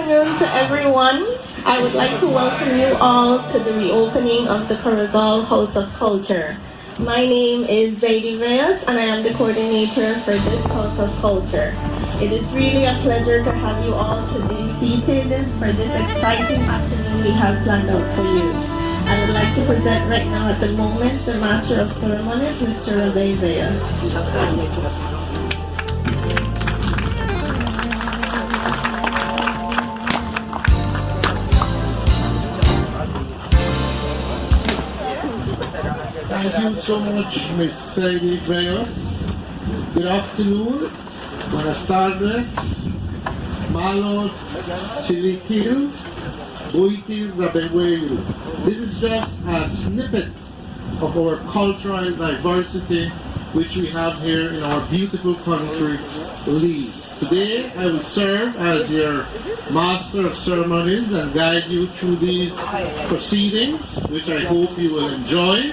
afternoon to everyone. I would like to welcome you all to the reopening of the COROZAL House of Culture. My name is BELIZE and I am the coordinator for this House of Culture. It is really a pleasure to have you all to be seated for this exciting afternoon we have planned out for you. I would like to present right now at the moment the Master of Ceremonies, Mr. BELIZE. Thank you so much, Ms. Sadie Bayos. Good afternoon. Buenas tardes. Malo Chiliquil. Buiti Rabehuelu. This is just a snippet of our cultural diversity which we have here in our beautiful country, Belize. Today, I will serve as your Master of Ceremonies and guide you through these proceedings, which I hope you will enjoy.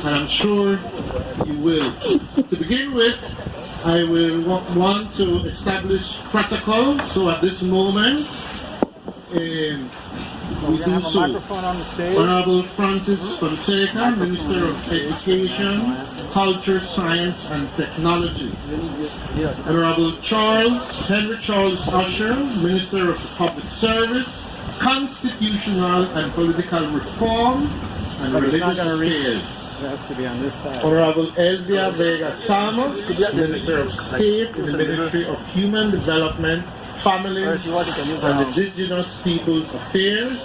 And I'm sure you will. To begin with, I will want to establish protocol. So at this moment, we do so. Honorable Francis Fonseca, Minister of Education, Culture, Science and Technology. Honorable Henry Charles Usher, Minister of Public Service, Constitutional and Political Reform and Religious Affairs. Has to be on this side. Honorable Elvia Vega Samos, Minister of State in the Ministry of Human Development, Families and Indigenous Peoples Affairs,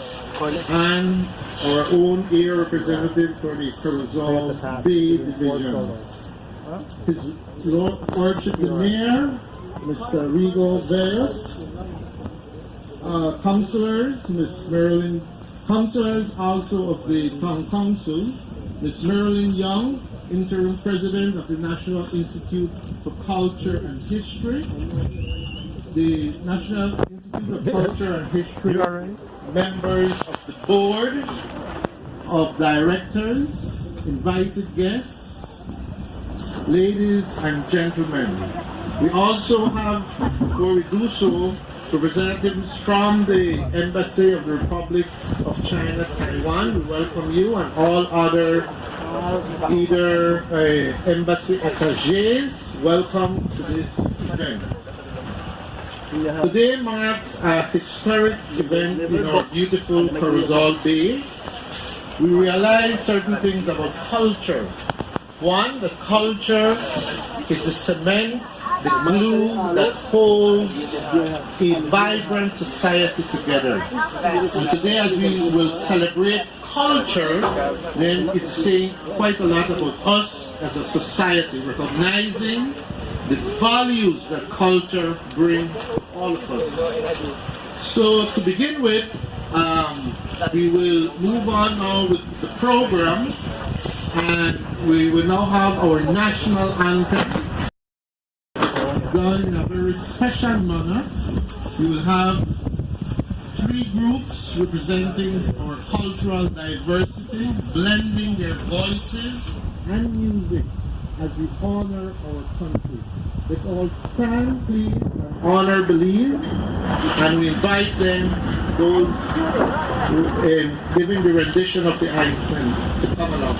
and our own air representative for the COROZAL Bay Division. His Lordship the Mayor, Mr. Rigo Velez, councillors, Ms. Marilyn, councillors also of the Town Council, Ms. Marilyn Young, Interim President of the National Institute for Culture and History, the National Institute of Culture and History, members of the Board of Directors, invited guests, ladies and gentlemen. We also have, before we do so, representatives from the Embassy of the Republic of China, Taiwan. We welcome you and all other either embassy attachés. Welcome to this event. Today marks a historic event in our beautiful COROZAL Bay. We realize certain things about culture. One, that culture is the cement, the glue that holds a vibrant society together. And today, as we will celebrate culture, then it's saying quite a lot about us as a society, recognizing the values that culture brings to all of us. So to begin with, we will move on now with the program, and we will now have our national anthem done in a very special manner. We will have three groups representing our cultural diversity, blending their voices and music as we honor our country. Let's all stand, please, and honor Belize, and we invite them, those giving the rendition of the anthem, to come along.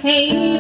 Hey,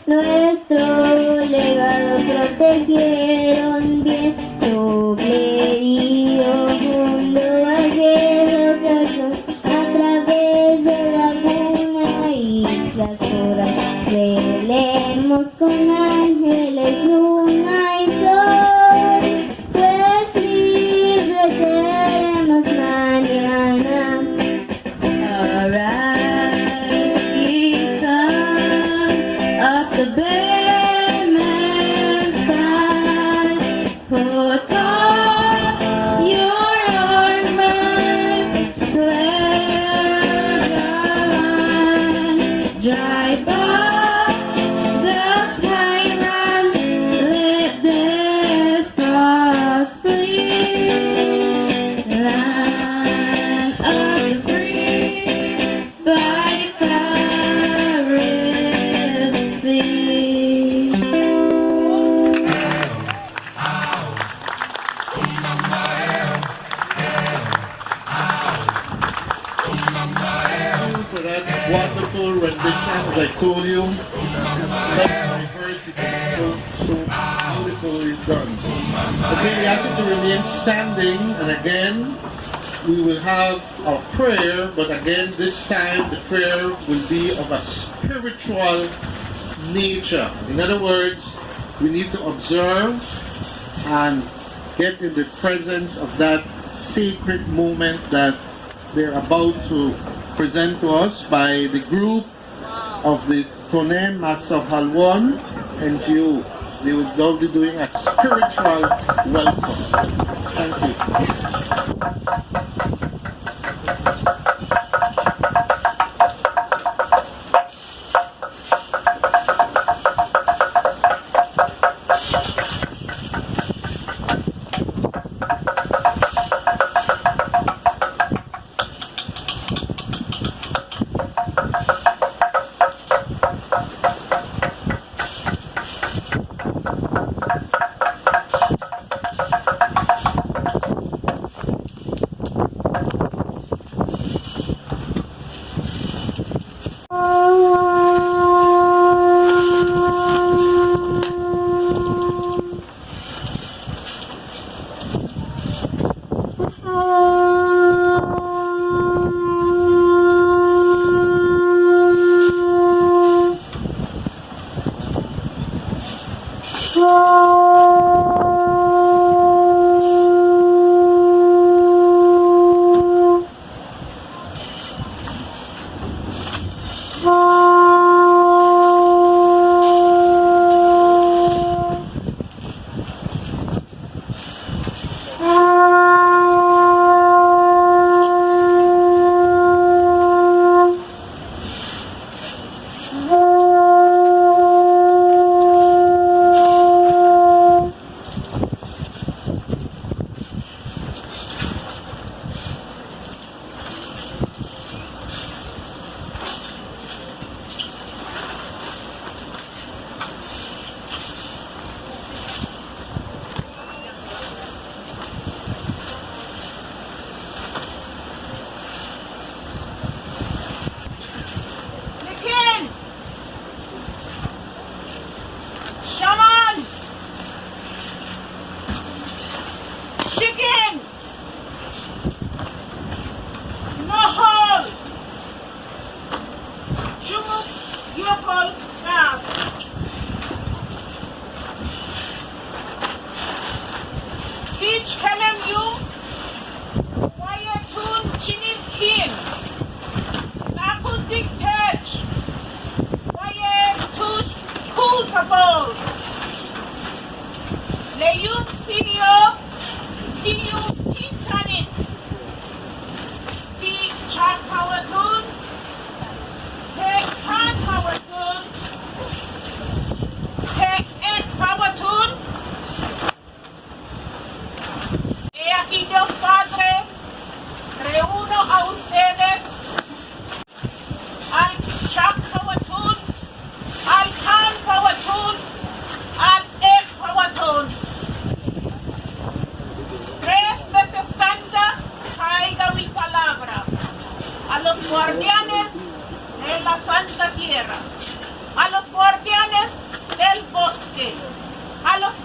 nuestro legado protegieron bien. Doble río, mundo viejo, a través de laguna, islas, horas, velemos con ángeles, luna y sol, pues libres seremos mañana. Arise, ye sons of the Bedman side, put on your armors, clear the land, drive out the tyrants, let this cause flee, land of the free, by the Red Sea. For that wonderful rendition, as I told you, that's my verse. It is so beautifully done. Okay, we ask you to remain standing, and again, we will have our prayer, but again, this time the prayer will be of a spiritual nature. In other words, we need to observe and get in the presence of that sacred moment that they're about to present to us by the group of the Tonem Masav Halwan NGO. They will now be doing a spiritual welcome. Thank you.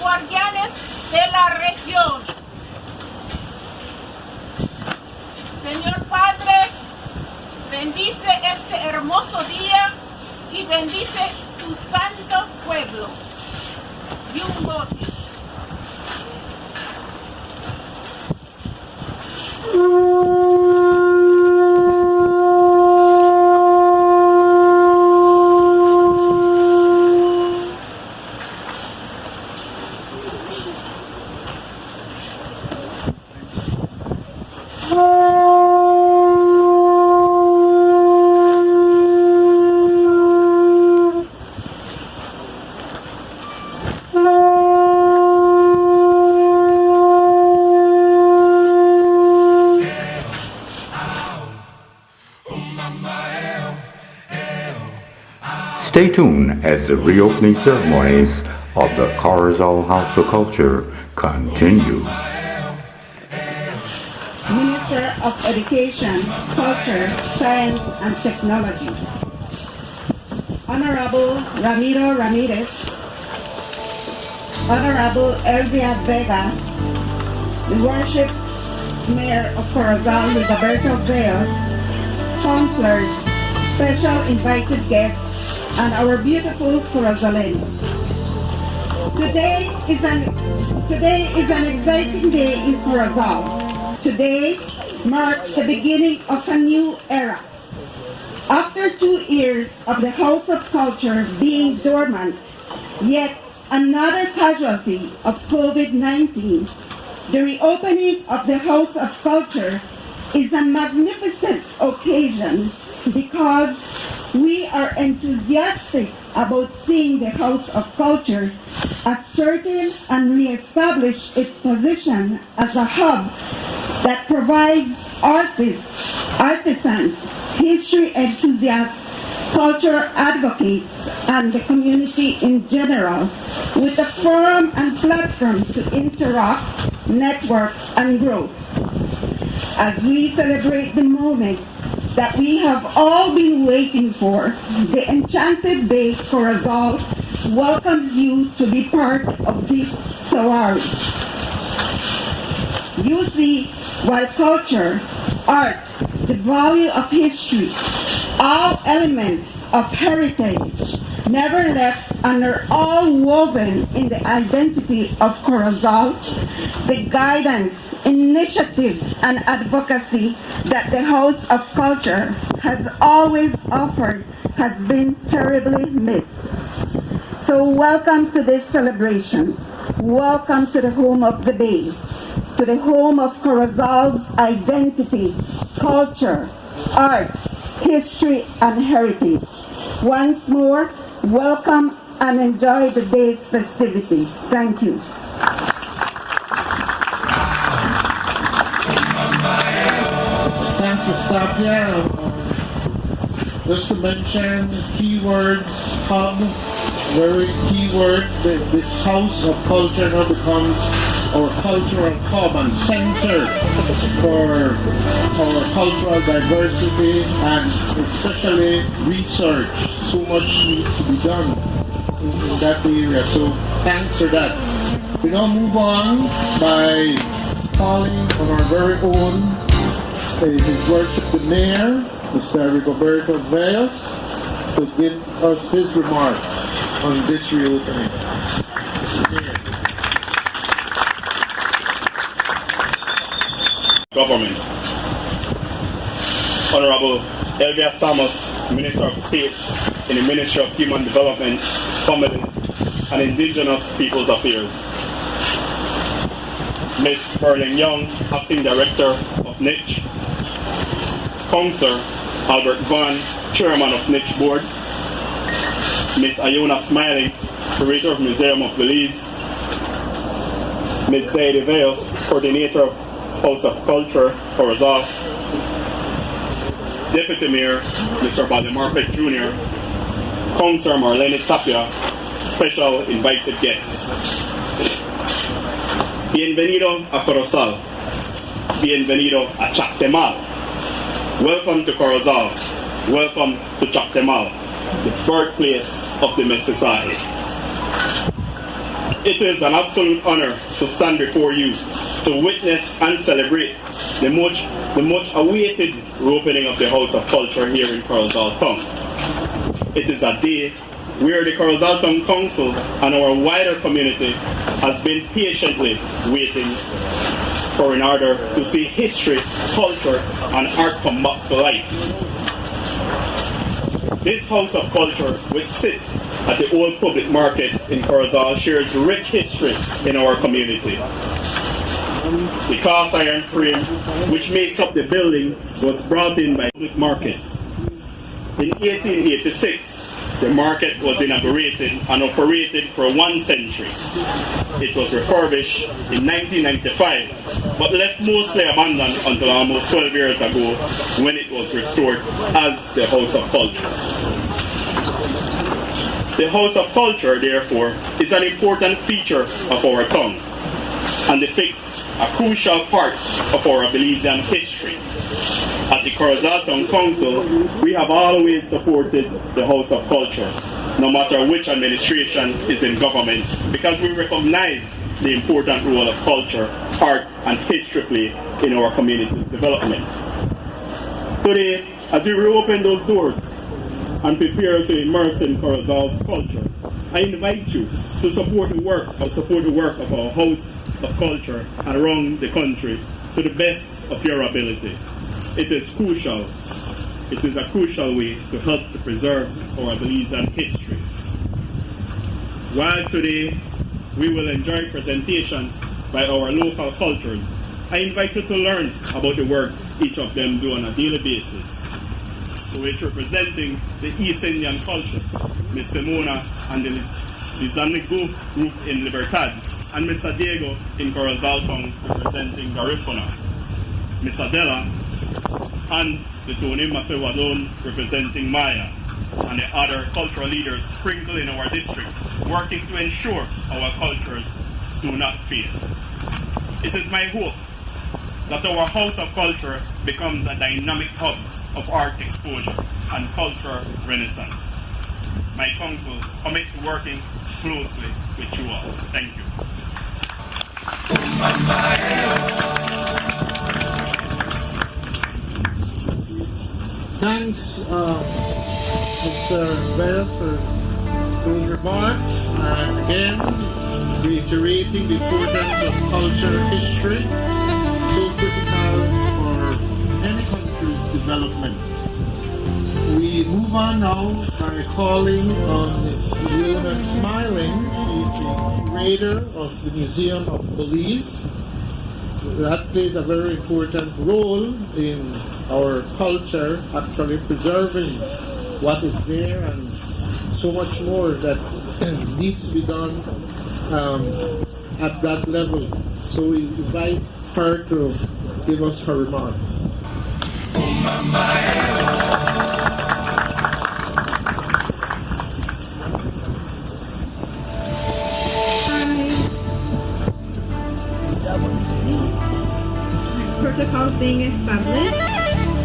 guardianes de la región. Señor Padre, bendice este hermoso día y bendice tu santo pueblo. Yumbote. Stay tuned as the reopening ceremonies of the COROZAL House of Culture continue. Minister of Education, Culture, Science and Technology, Honorable Ramiro Ramirez, Honorable Elvia Vega, the Worship Mayor of COROZAL, Roberto Zeos, counselors, special invited guests, and our beautiful COROZALenos. Today is an exciting day in COROZAL. Today marks the beginning of a new era. After 2 years of the House of Culture being dormant, yet another casualty of COVID-19, the reopening of the House of Culture is a magnificent occasion because we are enthusiastic about seeing the House of Culture ascertain and re-establish its position as a hub that provides artists, artisans, history enthusiasts, culture advocates, and the community in general with a forum and platform to interact, network, and grow. As we celebrate the moment that we have all been waiting for, the Enchanted Bay COROZAL welcomes you to be part of this soiree. You see, while culture, art, the value of history, all elements of heritage never left and are all woven in the identity of COROZAL, the guidance, initiative, and advocacy that the House of Culture has always offered has been terribly missed. So welcome to this celebration. Welcome to the home of the Bay, to the home of COROZAL's identity, culture, art, history, and heritage. Once more, welcome and enjoy the day's festivities. Thank you. Thanks to Sapia. Just to mention keywords, hub, very keyword. This House of Culture now becomes our cultural hub and center for our cultural diversity and especially research. So much needs to be done in that area. So thanks for that. We now move on by calling on our very own His Worship the Mayor, Mr. Roberto Zeos, to give us his remarks on this reopening. Mr. Mayor. Government. Honorable Elvia Samos, Minister of State in the Ministry of Human Development, Families and Indigenous Peoples Affairs. Ms. Berlin Young, Acting Director of NICH. Councillor Albert Van, Chairman of NICH Board. Ms. Iona Smiling, Curator of Museum of Belize. Ms. Zaidi Veos, Coordinator of House of Culture, COROZAL. Deputy Mayor, Mr. Bali Marpet Jr., Councillor Marlene Tapia, Special Invited Guests. Bienvenido a COROZAL. Bienvenido a Chactemal. Welcome to COROZAL. Welcome to Chactemal, the birthplace of the Mississauga. It is an absolute honor to stand before you to witness and celebrate the much awaited reopening of the House of Culture here in COROZAL Town. It is a day where the COROZAL Town Council and our wider community has been patiently waiting for in order to see history, culture and art come back to life. This House of Culture, which sits at the old public market in COROZAL, shares rich history in our community. The cast iron frame which makes up the building was brought in by the public market. In 1886, the market was inaugurated and operated for 1 century. It was refurbished in 1995, but left mostly abandoned until almost 12 years ago when it was restored as the House of Culture. The House of Culture, therefore, is an important feature of our town and depicts a crucial part of our Belizean history. At the COROZAL Town Council, we have always supported the House of Culture, no matter which administration is in government, because we recognize the important role of culture, art, and history play in our community's development. Today, as we reopen those doors and prepare to immerse in COROZAL's culture, I invite you to support the work of our House of Culture around the country to the best of your ability. It is crucial. It is a crucial way to help to preserve our Belizean history. While today we will enjoy presentations by our local cultures, I invite you to learn about the work each of them do on a daily basis. To which representing the East Indian culture, Ms. Simona and the Lizanigo group in Libertad, and Mr. Diego in COROZAL Town representing Garifuna, Ms. Adela and the Tony Masewadon representing Maya, and the other cultural leaders sprinkled in our district, working to ensure our cultures do not fail. It is my hope that our House of Culture becomes a dynamic hub of art exposure and cultural renaissance. My council commits to working closely with you all. Thank you. Thanks, Mr. Vedas, for those remarks. And again, reiterating the importance of culture history, so critical for any country's development. We move on now by calling on Ms. Leona Smiling. She's the curator of the Museum of BELIZE. That plays a very important role in our culture, actually preserving what is there and so much more that needs to be done at that level. So we invite her to give us her remarks. Protocols being established.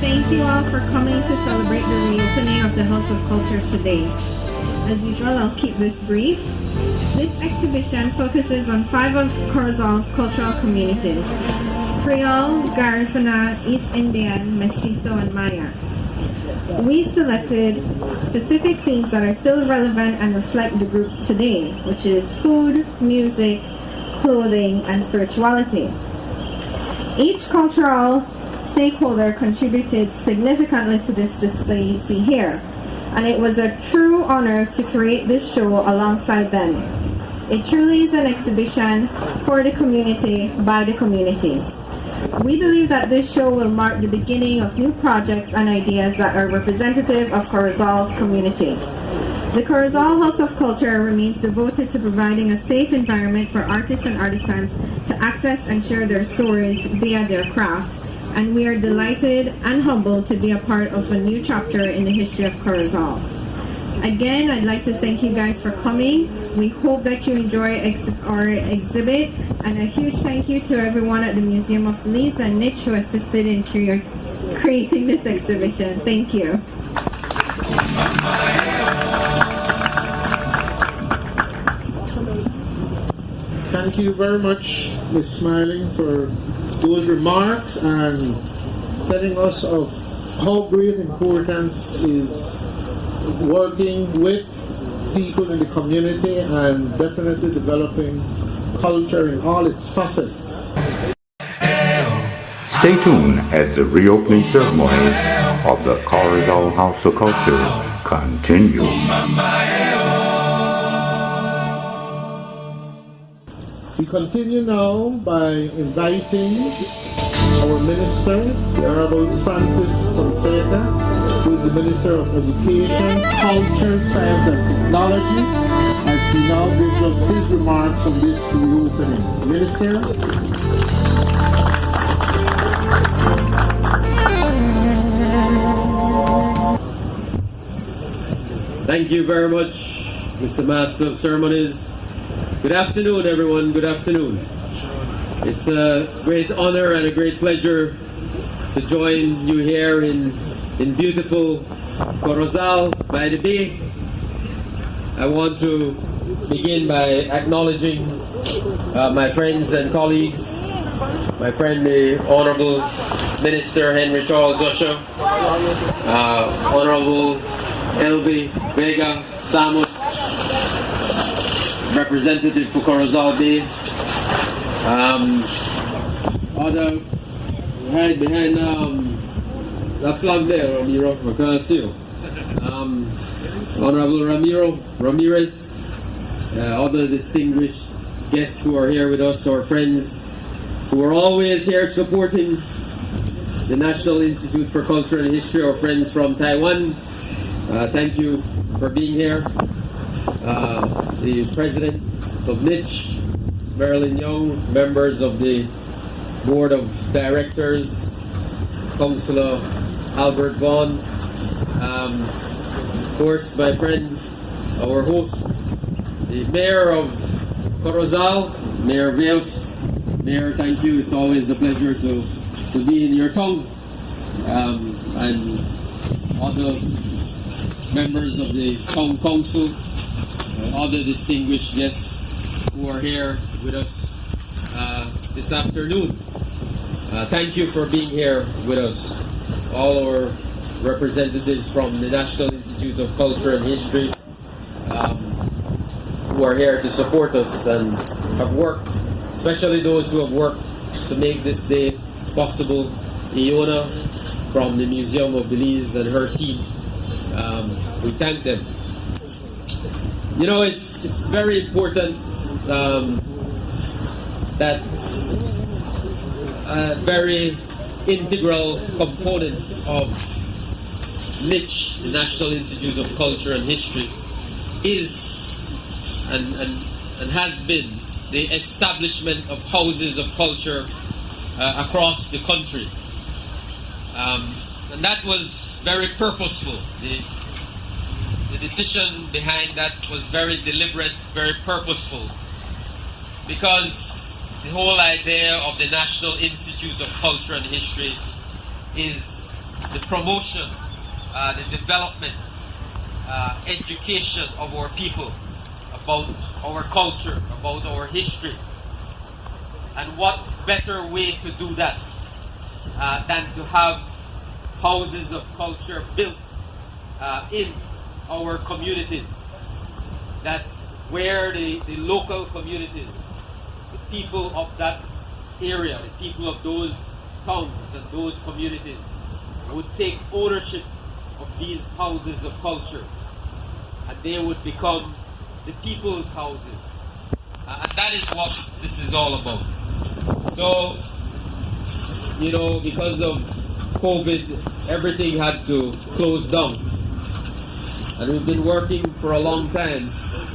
Thank you all for coming to celebrate the reopening of the House of Culture today. As usual, I'll keep this brief. This exhibition focuses on 5 of COROZAL's cultural communities: Creole, Garifuna, East Indian, Mestizo, and Maya. We selected specific themes that are still relevant and reflect the groups today, which is food, music, clothing, and spirituality. Each cultural stakeholder contributed significantly to this display you see here, and it was a true honor to create this show alongside them. It truly is an exhibition for the community, by the community. We believe that this show will mark the beginning of new projects and ideas that are representative of COROZAL's community. The COROZAL House of Culture remains devoted to providing a safe environment for artists and artisans to access and share their stories via their craft, and we are delighted and humbled to be a part of a new chapter in the history of COROZAL. Again, I'd like to thank you guys for coming. We hope that you enjoy our exhibit, and a huge thank you to everyone at the Museum of BELIZE and Niche who assisted in creating this exhibition. Thank you. Thank you very much, Ms. Smiling, for those remarks and telling us of how great importance is working with people in the community and definitely developing culture in all its facets. Stay tuned as the reopening ceremonies of the COROZAL House of Culture continue. We continue now by inviting our Minister, the Honorable Francis Fonseca, who is the Minister of Education, Culture, Science and Technology, as he now gives us his remarks on this reopening. Minister? Thank you very much, Mr. Master of Ceremonies. Good afternoon, everyone. Good afternoon. It's a great honor and a great pleasure to join you here in beautiful COROZAL by the bay. I want to begin by acknowledging my friends and colleagues, my friend the Honorable Minister Henry Charles Usher, Honorable Elby Vega Samos, representative for COROZAL Bay. Other right behind that flag there, Ramiro, I can't see you. Honorable Ramirez, other distinguished guests who are here with us, our friends who are always here supporting the National Institute for Culture and History, our friends from Taiwan. Thank you for being here. The President of NICH, Marilyn Young, members of the Board of Directors, Councillor Albert Vaughn, of course my friend, our host, the Mayor of COROZAL, Mayor Veos. Mayor, thank you. It's always a pleasure to be in your tongue. And other members of the Town Council, other distinguished guests who are here with us this afternoon. Thank you for being here with us. All our representatives from the National Institute of Culture and History who are here to support us and have worked, especially those who have worked to make this day possible. Iona from the Museum of Belize and her team, we thank them. You know, it's very important that a very integral component of NICH, the National Institute of Culture and History, is and has been the establishment of houses of culture across the country. And that was very purposeful. The decision behind that was very deliberate, very purposeful, because the whole idea of the National Institute of Culture and History is the promotion, the development, education of our people about our culture, about our history. And what better way to do that than to have houses of culture built in our communities, that where the local communities, the people of that area, the people of those towns and those communities would take ownership of these houses of culture, and they would become the people's houses. And that is what this is all about. So, you know, because of COVID, everything had to close down. And we've been working for a long time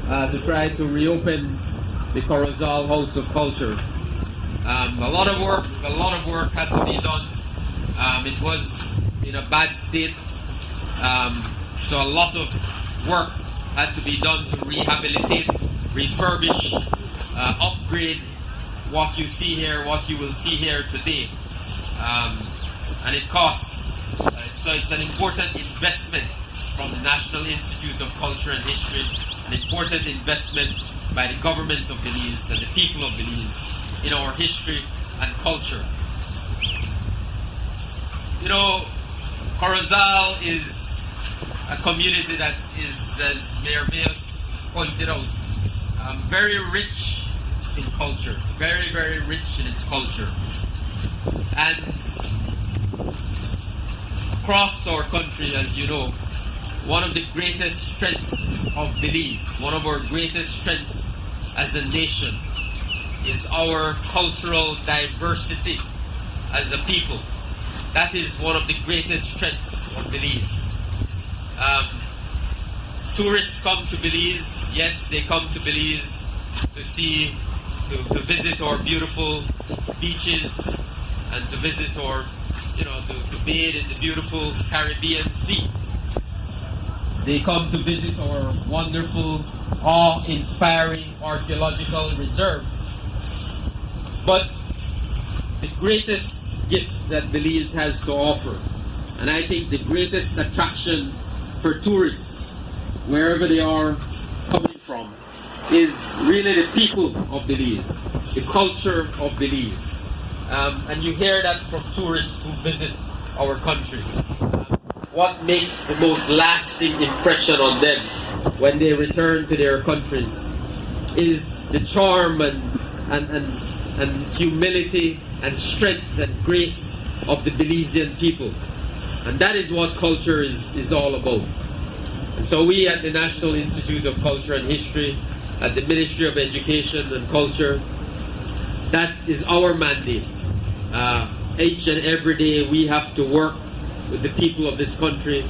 to try to reopen the COROZAL House of Culture. A lot of work had to be done. It was in a bad state. So a lot of work had to be done to rehabilitate, refurbish, upgrade what you see here, what you will see here today. And it costs. So it's an important investment from the National Institute of Culture and History, an important investment by the government of Belize and the people of Belize in our history and culture. You know, COROZAL is a community that is, as Mayor Mayos pointed out, very rich in culture, very, very rich in its culture. And across our country, as you know, one of the greatest strengths of Belize, one of our greatest strengths as a nation, is our cultural diversity as a people. That is one of the greatest strengths of Belize. Tourists come to Belize. Yes, they come to Belize to visit our beautiful beaches and to visit our, to bathe in the beautiful Caribbean Sea. They come to visit our wonderful, awe-inspiring archaeological reserves. But the greatest gift that Belize has to offer, and I think the greatest attraction for tourists, wherever they are coming from, is really the people of Belize, the culture of Belize. And you hear that from tourists who visit our country. What makes the most lasting impression on them when they return to their countries is the charm and humility and strength and grace of the Belizean people. And that is what culture is all about. And so we at the National Institute of Culture and History, at the Ministry of Education and Culture, that is our mandate. Each and every day we have to work with the people of this country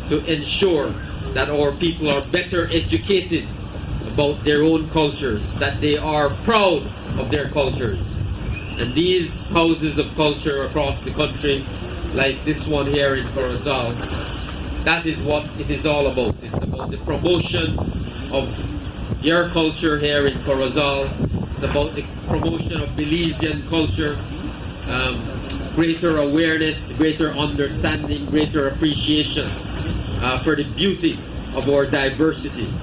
to ensure that our people are better educated about their own cultures, that they are proud of their cultures. And these houses of culture across the country, like this one here in COROZAL, that is what it is all about. It's about the promotion of your culture here in COROZAL. It's about the promotion of Belizean culture, greater awareness, greater understanding, greater appreciation for the beauty of our diversity.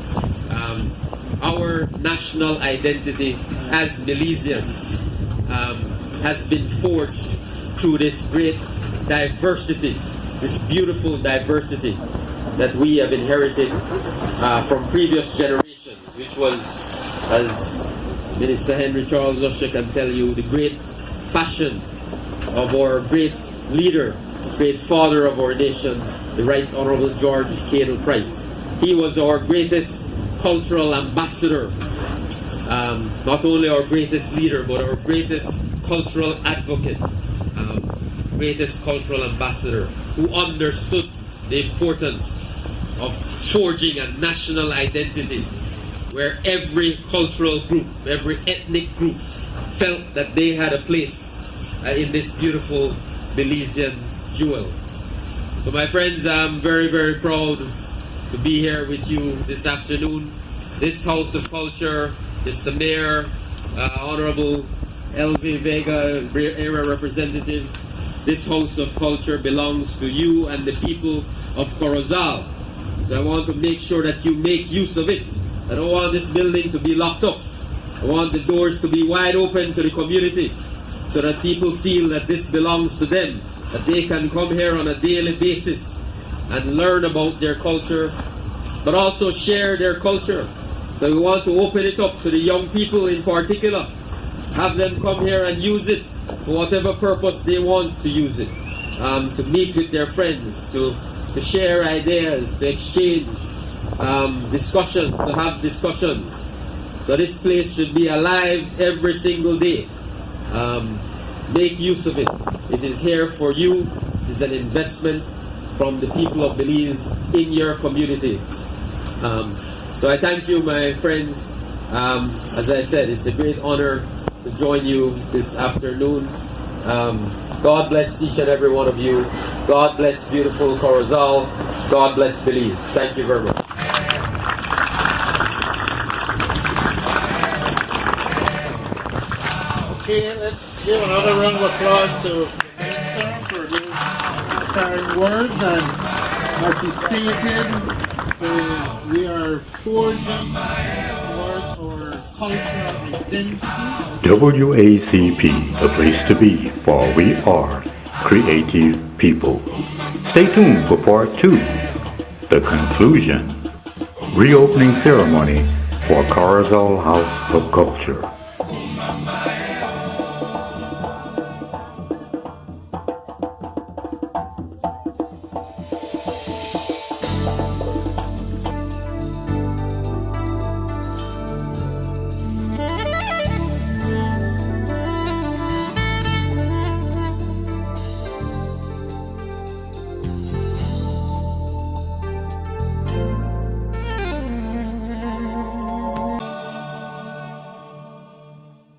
Our national identity as Belizeans has been forged through this great diversity, this beautiful diversity that we have inherited from previous generations, which was, as Minister Henry Charles Usher can tell you, the great passion of our great leader, great father of our nation, the Right Honorable George Cable Price. He was our greatest cultural ambassador, not only our greatest leader, but our greatest cultural advocate, greatest cultural ambassador, who understood the importance of forging a national identity where every cultural group, every ethnic group felt that they had a place in this beautiful Belizean jewel. So my friends, I'm very, very proud to be here with you this afternoon. This House of Culture, Mr. Mayor, Honorable L.V. Vega, area representative, this House of Culture belongs to you and the people of COROZAL. So I want to make sure that you make use of it. I don't want this building to be locked up. I want the doors to be wide open to the community so that people feel that this belongs to them, that they can come here on a daily basis and learn about their culture, but also share their culture. So we want to open it up to the young people in particular, have them come here and use it for whatever purpose they want to use it, to meet with their friends, to share ideas, to exchange discussions, to have discussions. So this place should be alive every single day. Make use of it. It is here for you. It is an investment from the people of Belize in your community. So I thank you, my friends. As I said, it's a great honor to join you this afternoon. God bless each and every one of you. God bless beautiful COROZAL. God bless Belize. Thank you very much. Okay, let's give another round of applause to the Minister for those inspiring words. And as he stated, we are forging towards our our cultural identity. WACP, the place to be, for we are creative people. Stay tuned for part 2, the conclusion, reopening ceremony for COROZAL House of Culture.